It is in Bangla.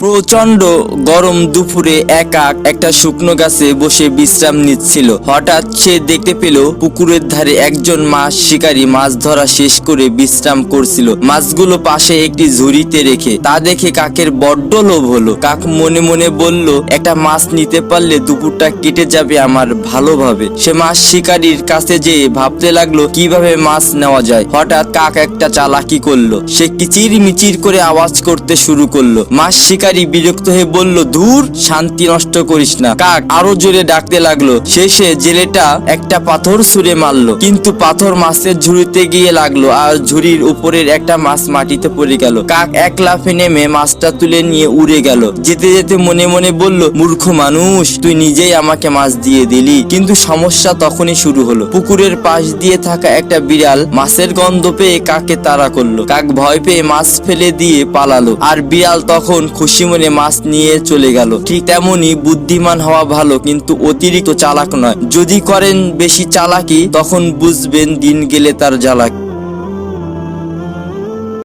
প্রচন্ড গরম দুপুরে একা একটা শুকনো গাছে বসে বিশ্রাম নিচ্ছিল। হঠাৎ সে দেখতে পেল পুকুরের ধারে একজন মাছ শিকারী মাছ ধরা শেষ করে বিশ্রাম করছিল, মাছগুলো পাশে একটি ঝুড়িতে রেখে। তা দেখে কাকের বড্ড লোভ হলো। কাক মনে মনে বলল, একটা মাছ নিতে পারলে দুপুরটা কেটে যাবে আমার ভালোভাবে। সে মাছ শিকারীর কাছে যেয়ে ভাবতে লাগলো কিভাবে মাছ নেওয়া যায়। হঠাৎ কাক একটা চালাকি করলো, সে কিচির মিচির করে আওয়াজ করতে শুরু করলো। মাছ শিকারী বিরক্ত হয়ে বলল, ধুর, শান্তি নষ্ট করিস না। কাক আরো জোরে ডাকতে লাগলো। শেষে জেলেটা একটা পাথর ছুঁড়ে মারলো, কিন্তু পাথর মাছের ঝুড়িতে গিয়ে লাগলো আর ঝুড়ির উপরের একটা মাছ মাটিতে পড়ে গেল। কাক এক লাফে নেমে মাছটা তুলে নিয়ে উড়ে গেল। যেতে যেতে মনে মনে বলল, মূর্খ মানুষ, তুই নিজেই আমাকে মাছ দিয়ে দিলি। কিন্তু সমস্যা তখনই শুরু হলো। পুকুরের পাশ দিয়ে থাকা একটা বিড়াল মাছের গন্ধ পেয়ে কাকে তাড়া করলো। কাক ভয় পেয়ে মাছ ফেলে দিয়ে পালালো, আর বিড়াল তখন খুশি মনে মাছ নিয়ে চলে গেল। ঠিক তেমনি বুদ্ধিমান হওয়া ভালো, কিন্তু অতিরিক্ত চালাক নয়। যদি করেন বেশি চালাকি, তখন বুঝবেন দিন গেলে তার জ্বালা।